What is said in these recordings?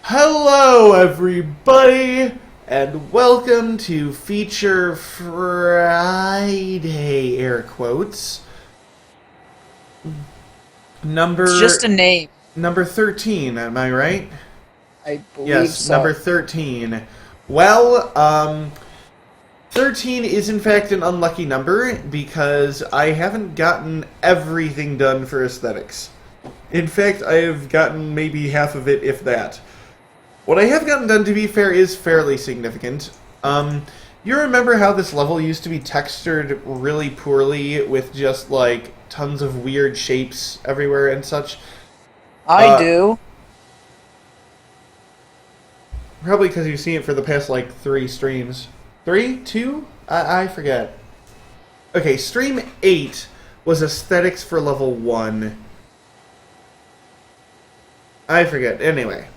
Hello, everybody, and welcome to Feature Friday, air quotes. It's just a name. Number 13, am I right? I believe Yes, so. number 13. Well, 13 is in fact an unlucky number because I haven't gotten everything done for aesthetics. In fact, I have gotten maybe half of it, if that. What I have gotten done, to be fair, is fairly significant. You remember how this level used to be textured really poorly with just, like, tons of weird shapes everywhere and such? I Uh, do. Probably because you've seen it for the past, like, 3 streams. 3? 2? I forget. Okay, stream 8 was aesthetics for level 1. I forget. Anyway.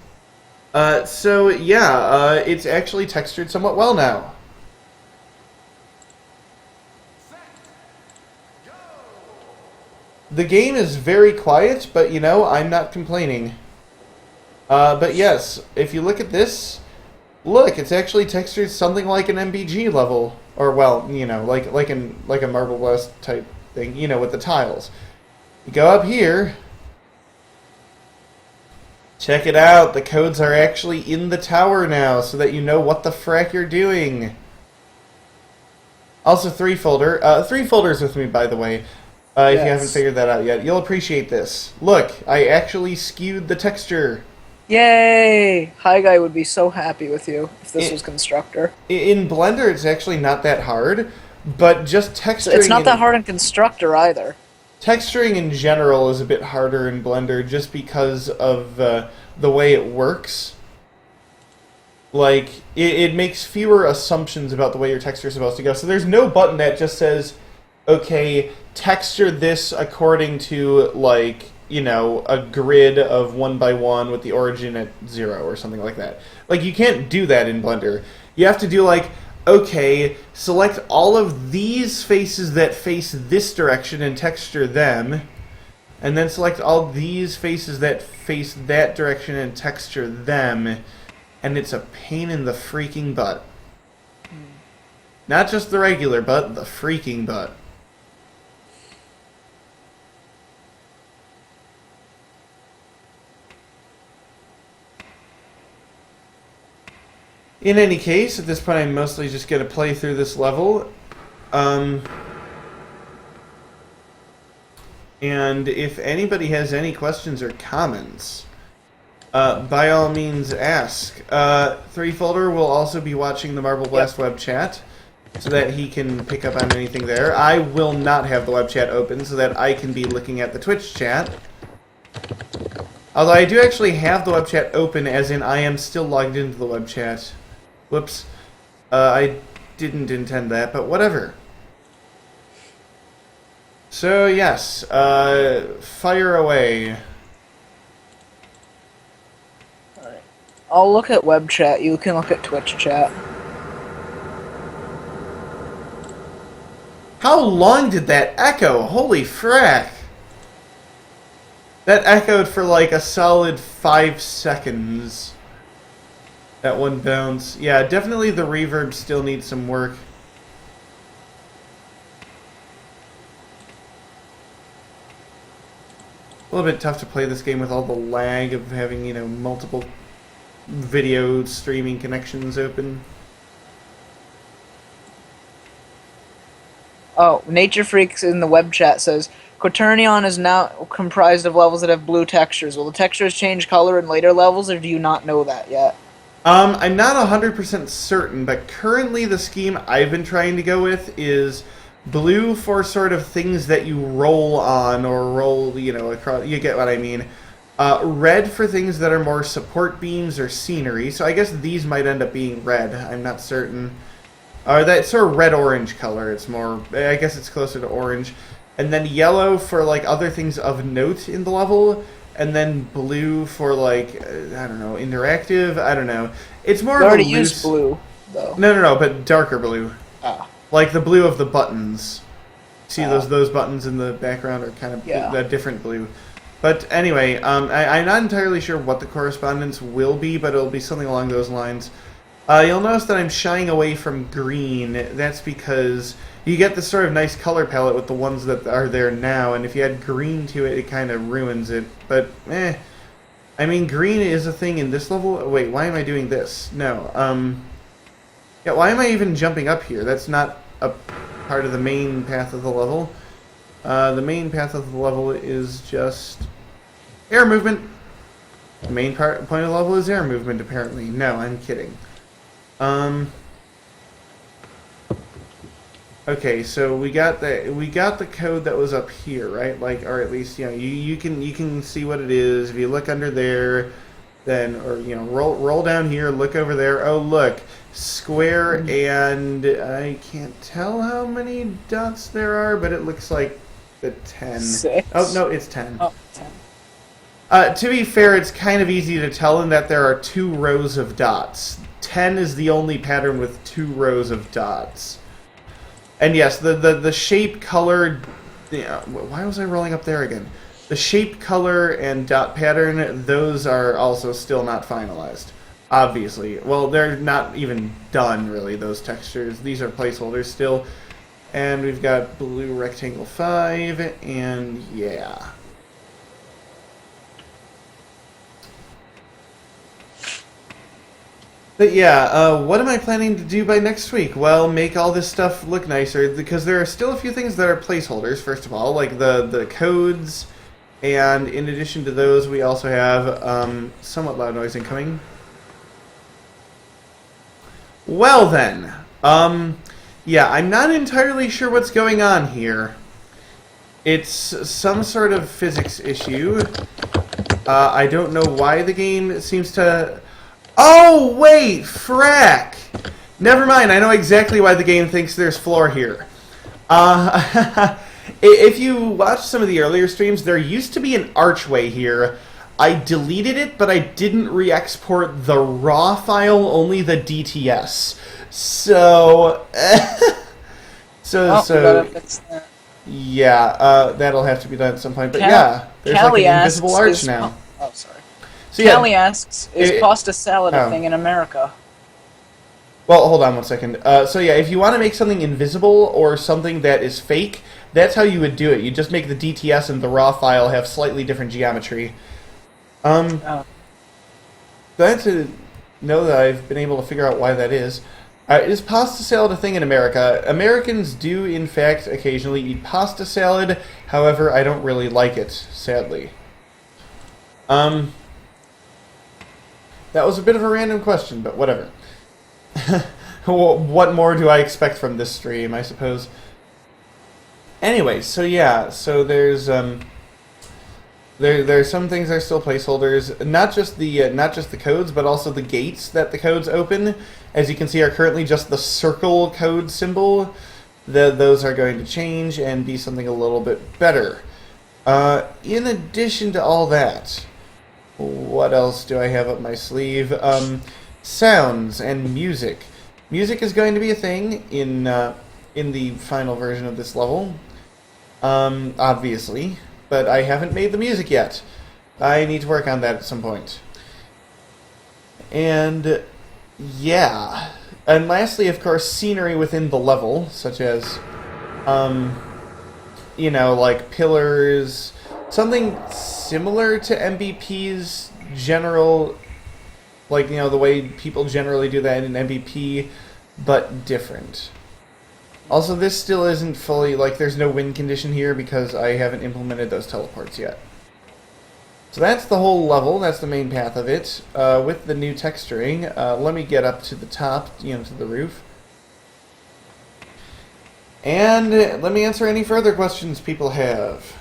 So yeah, it's actually textured somewhat well now. The game is very quiet, but you know, I'm not complaining. But yes, if you look at this, look, it's actually textured something like an MBG level, or well, you know, like a Marble Blast type thing, you know, with the tiles. You go up here. Check it out, the codes are actually in the tower now, so that you know what the frack you're doing. Also, three folders with me, by the way, if you haven't Yes. figured that out yet. You'll appreciate this. Look, I actually skewed the texture. Yay! Hi Guy would be so happy with you if this I- was Constructor. In Blender, it's actually not that hard, but just So it's not that in, hard in Constructor either. texturing in general is a bit harder in Blender just because of the way it works. Like, it makes fewer assumptions about the way your texture is supposed to go. So there's no button that just says, okay, texture this according to, like, you know, a grid of 1 by 1 with the origin at 0 or something like that. Like, you can't do that in Blender. You have to do, like, okay, select all of these faces that face this direction and texture them, and then select all these faces that face that direction and texture them, and it's a pain in the freaking butt. Not just the regular butt, the freaking butt. In any case, at this point I'm mostly just going to play through this level. And if anybody has any questions or comments, by all means ask. Three Folder will also be watching the Marble Blast web chat, so that he can pick up on anything there. I will not have the web chat open, so that I can be looking at the Twitch chat. Although I do actually have the web chat open, as in I am still logged into the web chat. Whoops. I didn't intend that, but whatever. So, yes, fire away. Alright. I'll look at web chat, you can look at Twitch chat. How long did that echo? Holy frack. That echoed for like a solid 5 seconds. That one bounce. Yeah, definitely the reverb still needs some work. A little bit tough to play this game with all the lag of having, you know, multiple video streaming connections open. Oh, Nature Freaks in the web chat says, Quaternion is now comprised of levels that have blue textures. Will the textures change color in later levels, or do you not know that yet? I'm not 100% certain, but currently the scheme I've been trying to go with is blue for sort of things that you roll on or roll, you know, across. You get what I mean. Red for things that are more support beams or scenery. So I guess these might end up being red. I'm not certain. Or that sort of red-orange color. It's more, I guess it's closer to orange. And then yellow for like other things of note in the level. And then blue for like, I don't know, interactive. I don't know. It's more You of a already loose. used blue, though. No, but darker blue. Ah. Like the blue of the buttons. See Ah. those buttons in the background are kind of Yeah. a different blue. But anyway, I'm not entirely sure what the correspondence will be, but it'll be something along those lines. You'll notice that I'm shying away from green. That's because you get this sort of nice color palette with the ones that are there now, and if you add green to it, it kind of ruins it. But, I mean, green is a thing in this level. Wait, why am I doing this? No, yeah, why am I even jumping up here? That's not a part of the main path of the level. The main path of the level is just air movement. The main point of the level is air movement, apparently. No, I'm kidding. Okay, so we got the code that was up here, right? Like, or at least you can see what it is if you look under there. Then, or roll down here, look over there. Oh, look, square, and I can't tell how many dots there are, but it looks like the 10. 6? Oh no, it's 10. Oh, 10. To be fair, it's kind of easy to tell in that there are 2 rows of dots. 10 is the only pattern with 2 rows of dots. And yes, the shape, color. Why was I rolling up there again? The shape, color, and dot pattern, those are also still not finalized. Obviously. Well, they're not even done, really, those textures. These are placeholders still. And we've got blue rectangle 5, and yeah. But yeah, what am I planning to do by next week? Well, make all this stuff look nicer, because there are still a few things that are placeholders, first of all, like the codes. And in addition to those, we also have somewhat loud noise incoming. Well then, yeah, I'm not entirely sure what's going on here. It's some sort of physics issue. I don't know why the game seems to... Oh, wait, frack! Never mind, I know exactly why the game thinks there's floor here. If you watch some of the earlier streams, there used to be an archway here. I deleted it, but I didn't re-export the raw file, only the DTS. So, yeah, that'll have to be done at some point. But yeah, there's Callie like an invisible arch now. Oh, sorry. So yeah, Callie asks, is pasta salad a thing in America? Well, hold on one second. So yeah, if you want to make something invisible or something that is fake, that's how you would do it. You just make the DTS and the raw file have slightly different geometry. Glad to know that I've been able to figure out why that is. Is pasta salad a thing in America? Americans do, in fact, occasionally eat pasta salad. However, I don't really like it, sadly. That was a bit of a random question, but whatever. What more do I expect from this stream, I suppose? Anyway, so yeah, so there's there's some things that are still placeholders, not just the codes, but also the gates that the codes open. As you can see, are currently just the circle code symbol. Those are going to change and be something a little bit better. In addition to all that, what else do I have up my sleeve? Sounds and music. Music is going to be a thing in the final version of this level, obviously, but I haven't made the music yet. I need to work on that at some point. And yeah, and lastly, of course, scenery within the level, such as like pillars, something similar to MBP's general, like, the way people generally do that in MBP, but different. Also, this still isn't fully, there's no win condition here because I haven't implemented those teleports yet. So that's the whole level, that's the main path of it, with the new texturing. Let me get up to the top, to the roof. And let me answer any further questions people have.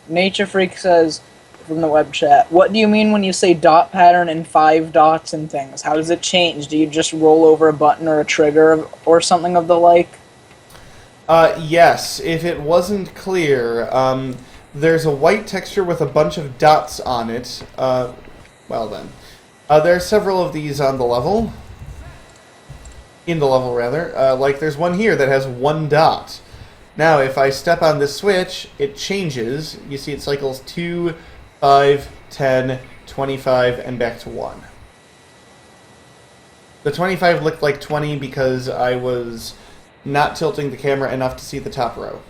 Nature Freak says, from the web chat, what do you mean when you say dot pattern and 5 dots and things? How does it change? Do you just roll over a button or a trigger or something of the like? Yes, if it wasn't clear, there's a white texture with a bunch of dots on it. Well then. There are several of these on the level. In the level, rather. There's one here that has 1 dot. Now, if I step on this switch, it changes. You see it cycles 2, 5, 10, 25, and back to 1. The 25 looked like 20 because I was not tilting the camera enough to see the top row.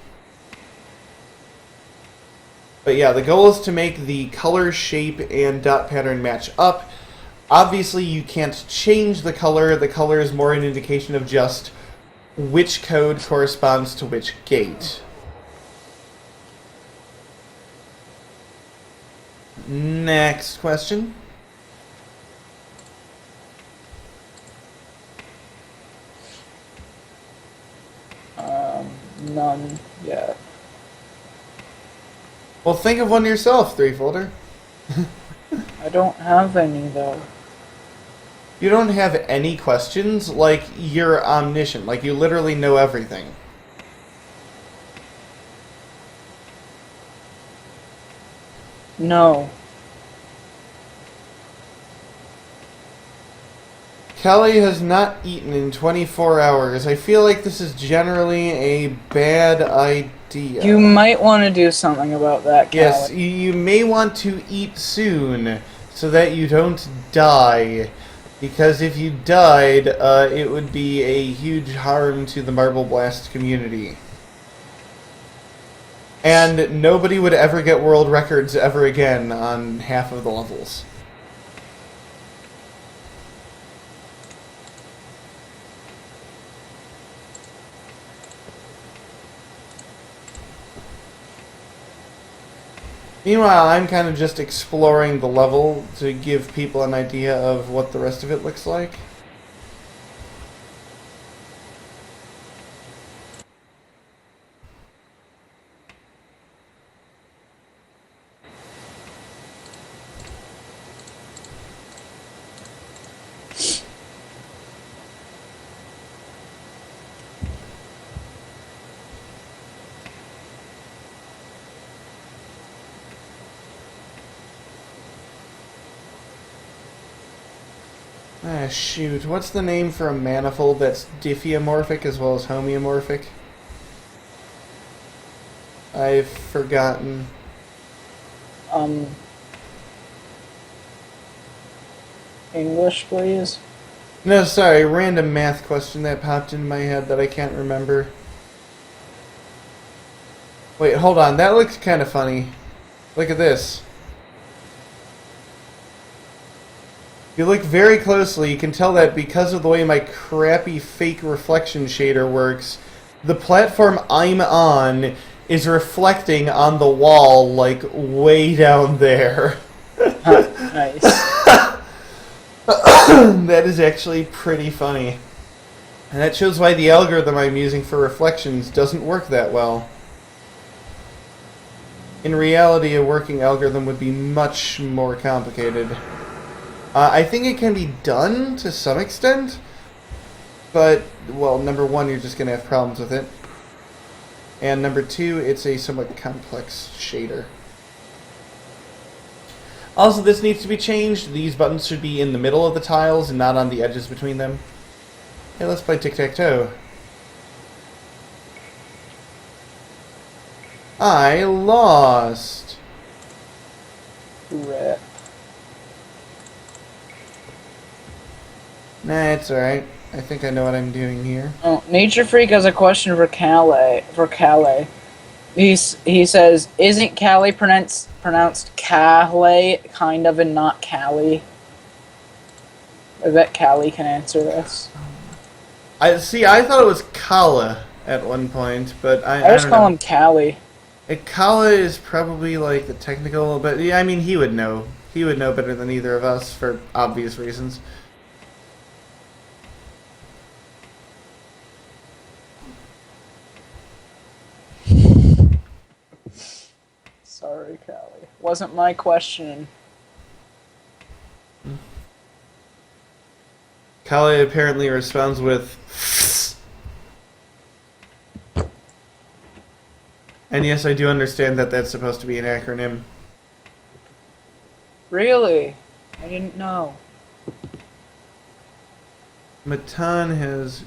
But yeah, the goal is to make the color, shape, and dot pattern match up. Obviously, you can't change the color. The color is more an indication of just which code corresponds to which gate. Next question. None yet. Well, think of one yourself, Three-Folder. I don't have any, though. You don't have any questions? Like, you're omniscient. Like, you literally know everything. No. Callie has not eaten in 24 hours. I feel like this is generally a bad idea. You might want to do something about that, Callie. Yes, you may want to eat soon so that you don't die. Because if you died, it would be a huge harm to the Marble Blast community. And nobody would ever get world records ever again on half of the levels. Meanwhile, I'm kind of just exploring the level to give people an idea of what the rest of it looks like. Ah, shoot. What's the name for a manifold that's diffeomorphic as well as homeomorphic? I've forgotten. English, please. No, sorry, random math question that popped into my head that I can't remember. Wait, hold on. That looks kind of funny. Look at this. If you look very closely, you can tell that because of the way my crappy fake reflection shader works, the platform I'm on is reflecting on the wall, like, way down there. Nice. That is actually pretty funny. And that shows why the algorithm I'm using for reflections doesn't work that well. In reality, a working algorithm would be much more complicated. I think it can be done to some extent, but, well, number one, you're just going to have problems with it. And number two, it's a somewhat complex shader. Also, this needs to be changed. These buttons should be in the middle of the tiles and not on the edges between them. Hey, let's play tic-tac-toe. I lost. Rip. Nah, it's alright. I think I know what I'm doing here. Oh, Nature Freak has a question for Calais. He says, isn't Calais pronounced Calais, kind of, and not Callie? I bet Callie can answer this. I thought it was Kala at one point, but I just don't call know. him Callie. Kala is probably like the technical, but yeah, I mean, he would know. He would know better than either of us for obvious reasons. Sorry, Callie. Wasn't my question. Kala apparently responds with and yes, I do understand that that's supposed to be an acronym. Really? I didn't know. Matan has...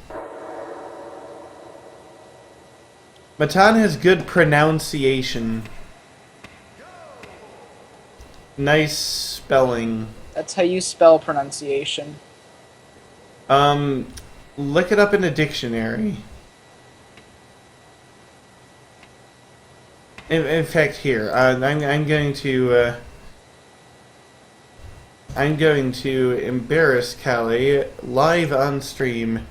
Matan has good pronunciation. Nice spelling. That's how you spell pronunciation. Look it up in a dictionary. In fact, here, I'm going to... I'm going to embarrass Callie live on stream.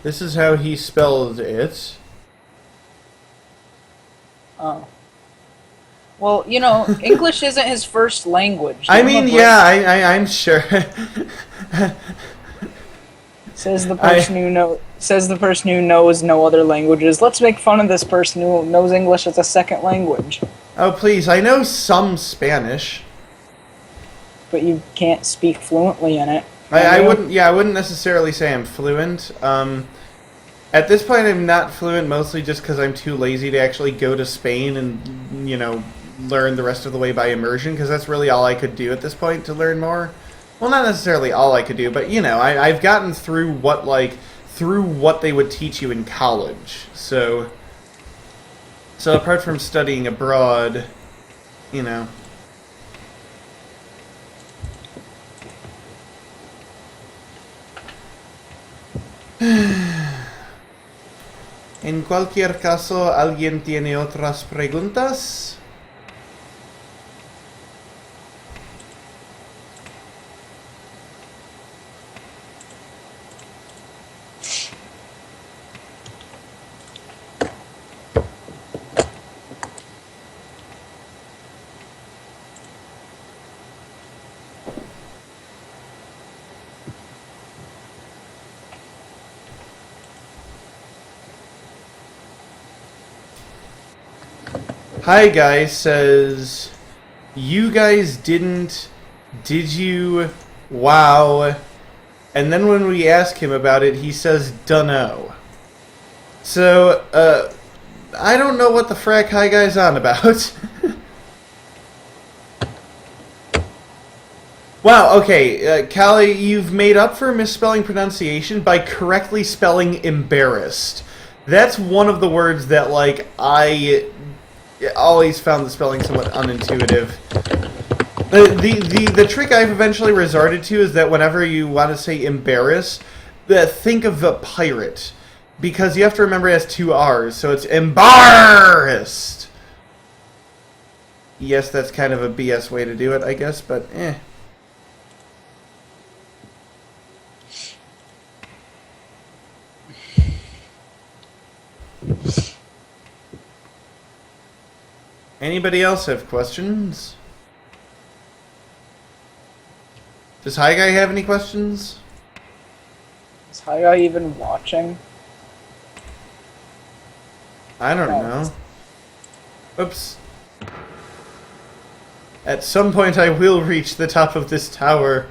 This is how he spelled it. Oh. Well, you know, English isn't his first language. I mean, yeah, I'm sure. Says the person who knows no other languages. Let's make fun of this person who knows English as a second language. Oh, please, I know some Spanish. But you can't speak fluently in it. I wouldn't necessarily say I'm fluent. At this point, I'm not fluent, mostly just because I'm too lazy to actually go to Spain and, you know, learn the rest of the way by immersion, because that's really all I could do at this point to learn more. Well, not necessarily all I could do, but, you know, I've gotten through what they would teach you in college. So apart from studying abroad, you know... En cualquier caso, ¿alguien tiene otras preguntas? Hi Guy says, you guys didn't, did you, wow, and then when we ask him about it, he says, dunno. So, I don't know what the frack Hi Guy's on about. Wow, okay, Callie, you've made up for misspelling pronunciation by correctly spelling embarrassed. That's one of the words that, like, I always found the spelling somewhat unintuitive. The trick I've eventually resorted to is that whenever you want to say embarrass, think of a pirate. Because you have to remember it has two R's, so it's embarrassed. Yes, that's kind of a BS way to do it, I guess, but eh. Anybody else have questions? Does Hi Guy have any questions? Is Hi Guy even watching? I don't know. Oops. At some point I will reach the top of this tower.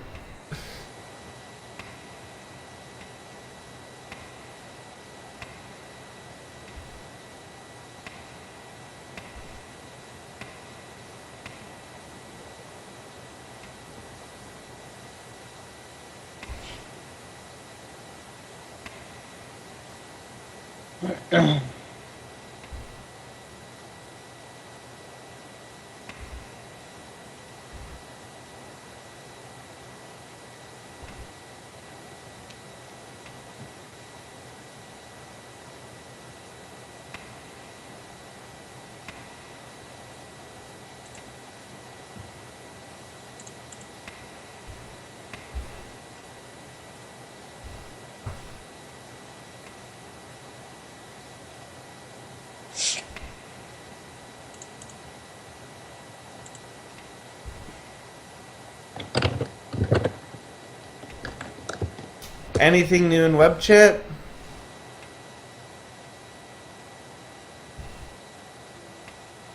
Anything new in web chat?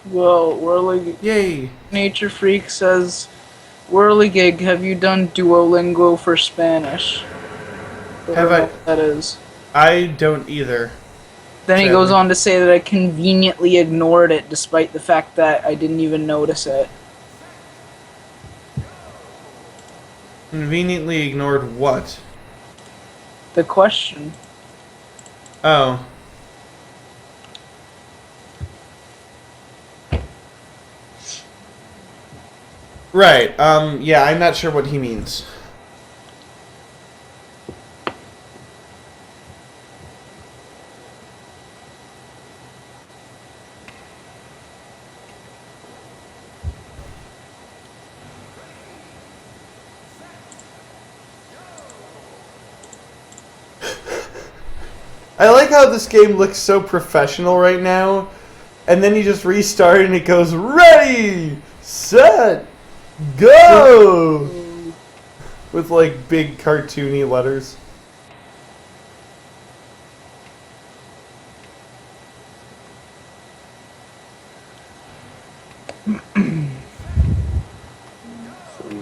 Well, Whirly Yay! Nature Freak says, Whirligig, have you done Duolingo for Spanish? Have I? What that is. I don't either. Then he Sadly. goes on to say that I conveniently ignored it despite the fact that I didn't even notice it. Conveniently ignored what? The question. Oh. Right. Yeah, I'm not sure what he means. I like how this game looks so professional right now, and then you just restart and it goes, ready, set, go! With like big cartoony letters.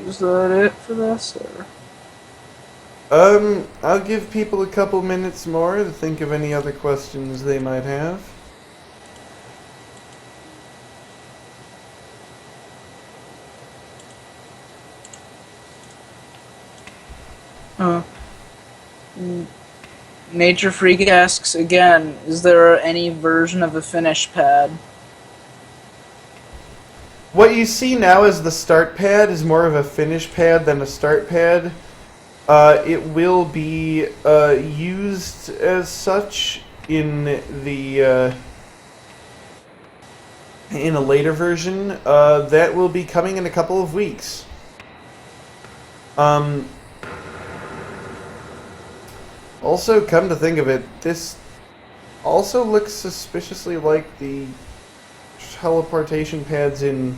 Is that it for this? Or? I'll give people a couple minutes more to think of any other questions they might have. Nature Freak asks again, is there any version of a finish pad? What you see now as the start pad is more of a finish pad than a start pad. It will be used as such in the in a later version that will be coming in a couple of weeks. Also, come to think of it, this also looks suspiciously like the teleportation pads in...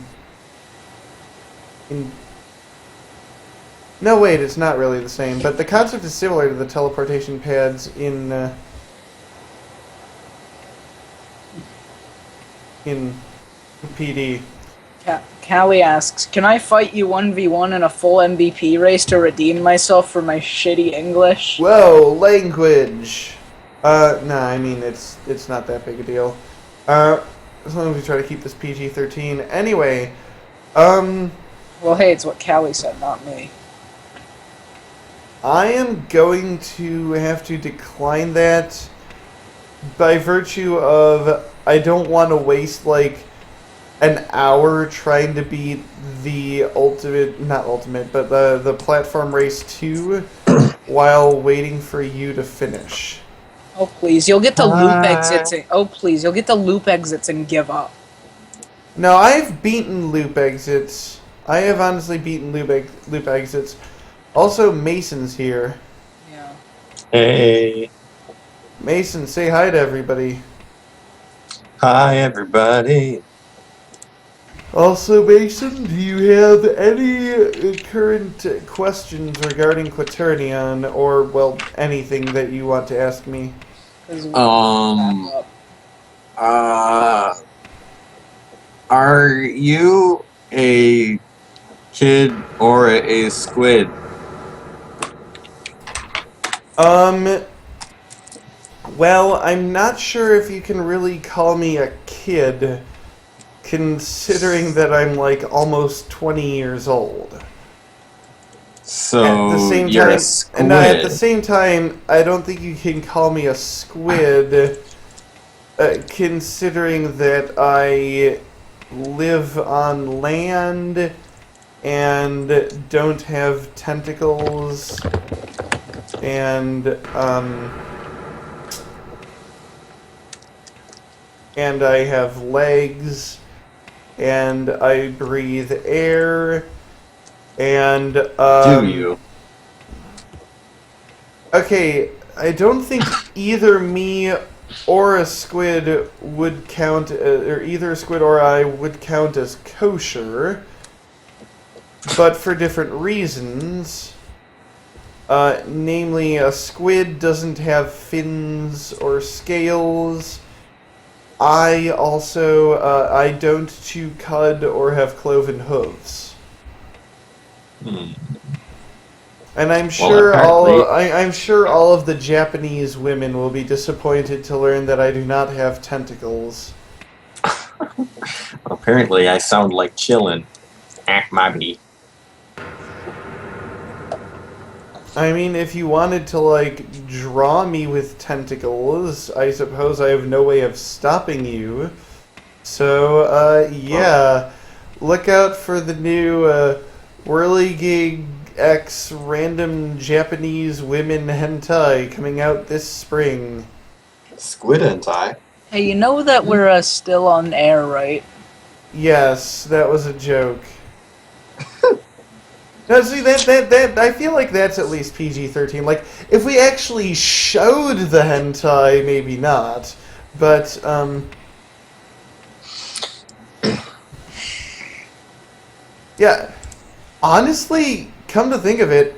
No, wait, it's not really the same, but the concept is similar to the teleportation pads in PD. Callie asks, can I fight you 1v1 in a full MVP race to redeem myself for my shitty English? Whoa, language! No, I mean, it's not that big a deal. As long as we try to keep this PG-13. Anyway, Well, hey, it's what Callie said, not me. I am going to have to decline that by virtue of I don't want to waste, like, an hour trying to beat the not ultimate, but the platform race 2 while waiting for you to finish. Oh, please, you'll get the loop exits you'll get the loop exits and give up. No, I've beaten loop exits. I have honestly beaten loop exits. Also, Mason's here. Yeah. Hey. Mason, say hi to everybody. Hi, everybody. Also, Mason, do you have any current questions regarding Quaternion, or, well, anything that you want to ask me? Are you a kid or a squid? Well, I'm not sure if you can really call me a kid, considering that I'm, like, almost 20 years old. So At the same you're time, a squid. and at the same time, I don't think you can call me a squid, considering that I live on land and don't have tentacles, and I have legs, and I breathe air, and Do you? Okay, I don't think either me or a squid would count, or either a squid or I would count as kosher, but for different reasons. Namely, a squid doesn't have fins or scales. I also, I don't chew cud or have cloven hooves. And I'm sure I'm sure all of the Japanese women will be disappointed to learn that I do not have tentacles. Apparently, I sound like chillin'. Mommy. I mean, if you wanted to, like, draw me with tentacles, I suppose I have no way of stopping you. So, yeah. look out for the new Whirligig X Random Japanese Women Hentai coming out this spring. Squid hentai. Hey, you know that we're still on air, right? Yes, that was a joke. No, see, that I feel like that's at least PG-13. Like, if we actually showed the hentai, maybe not. But, yeah. Honestly, come to think of it,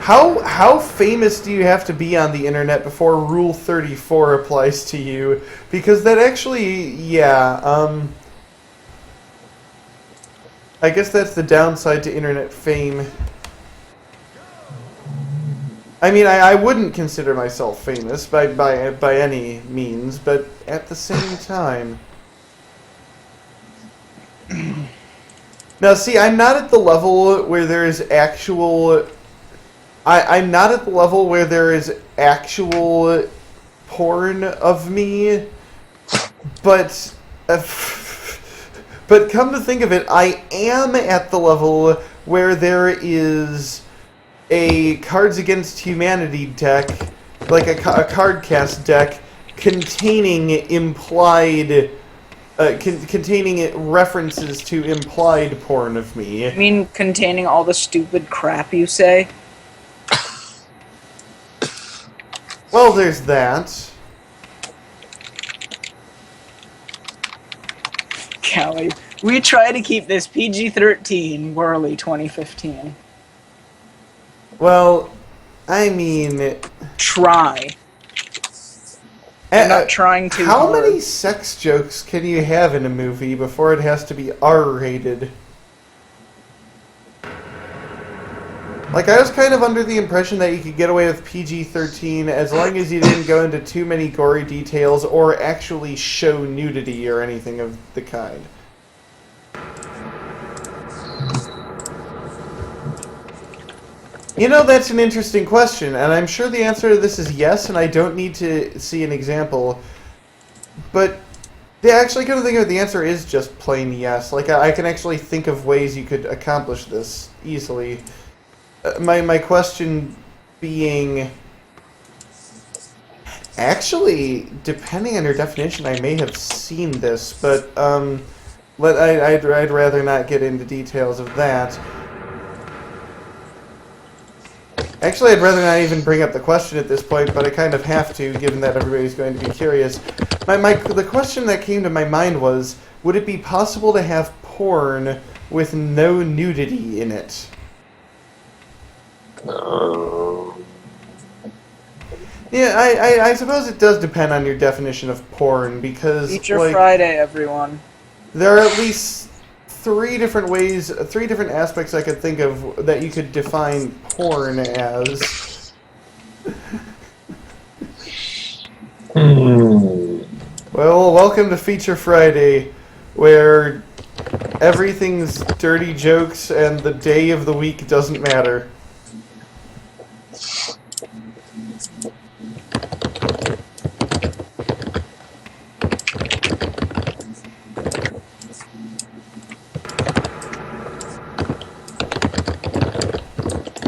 how famous do you have to be on the internet before Rule 34 applies to you? Because that actually, yeah, I guess that's the downside to internet fame. I mean, I wouldn't consider myself famous by any means, but at the same time. Now, see, I'm not at the level where there is actual... I'm not at the level where there is actual porn of me, but... But come to think of it, I am at the level where there is a Cards Against Humanity deck, like a card cast deck, containing implied, containing references to implied porn of me. I mean, containing all the stupid crap you say? Well, there's that. Callie, we try to keep this PG-13, Whirly 2015. Well, I mean... Try. I'm not trying too How hard. many sex jokes can you have in a movie before it has to be R-rated? Like, I was kind of under the impression that you could get away with PG-13 as long as you didn't go into too many gory details or actually show nudity or anything of the kind. You know, that's an interesting question, and I'm sure the answer to this is yes, and I don't need to see an example. But the actually kind of think of it, the answer is just plain yes. Like, I can actually think of ways you could accomplish this easily. My question being, actually, depending on your definition, I may have seen this, but I'd rather not get into details of that. Actually, I'd rather not even bring up the question at this point, but I kind of have to, given that everybody's going to be curious. The question that came to my mind was, would it be possible to have porn with no nudity in it? Yeah, I suppose it does depend on your definition of porn, because Feature like, Friday, everyone. there are at least three different aspects I could think of that you could define porn as. Well, welcome to Feature Friday, where everything's dirty jokes and the day of the week doesn't matter.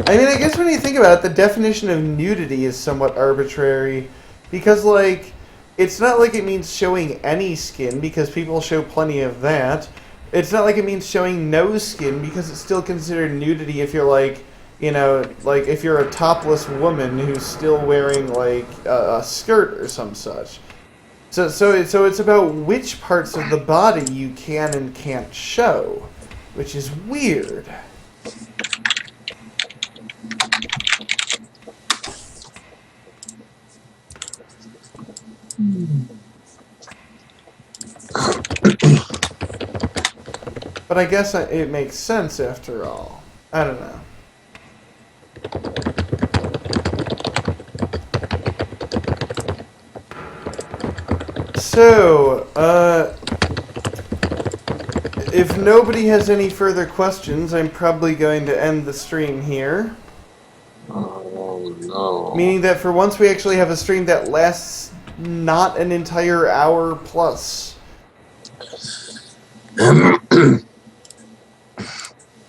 I mean, I guess when you think about it, the definition of nudity is somewhat arbitrary, because, like, it's not like it means showing any skin, because people show plenty of that. It's not like it means showing no skin, because it's still considered nudity if you're, like, you know, like, if you're a topless woman who's still wearing, like, a skirt or some such. So it's about which parts of the body you can and can't show, which is weird. But I guess it makes sense after all. I don't know. So, if nobody has any further questions, I'm probably going to end the stream here. Oh no. Meaning that for once we actually have a stream that lasts not an entire hour plus.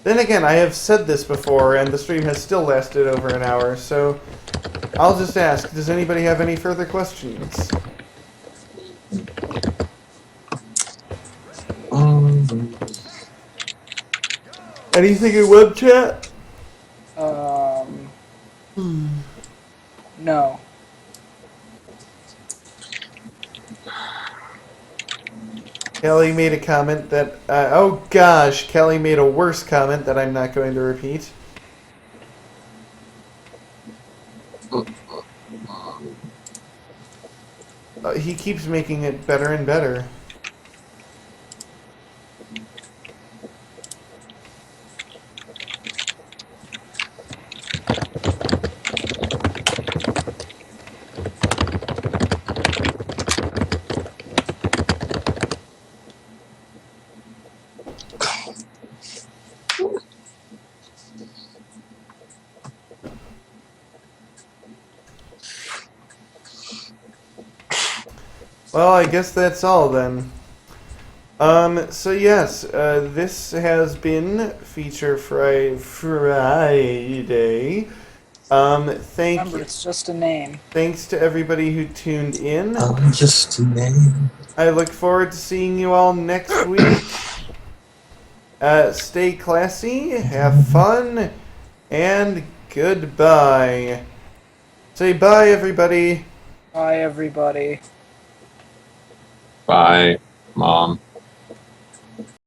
Then again, I have said this before, and the stream has still lasted over an hour, so I'll just ask, does anybody have any further questions? Anything in web chat? No. Kelly made a comment that, oh gosh, Kelly made a worse comment that I'm not going to repeat. He keeps making it better and better. Well, I guess that's all then. So yes, this has been Feature Friday. Thank Remember, you. it's just a name. Thanks to everybody who tuned in. I'm just a name. I look forward to seeing you all next week. Stay classy, have fun, and goodbye. Say bye, everybody. Bye, everybody. Bye, Mom.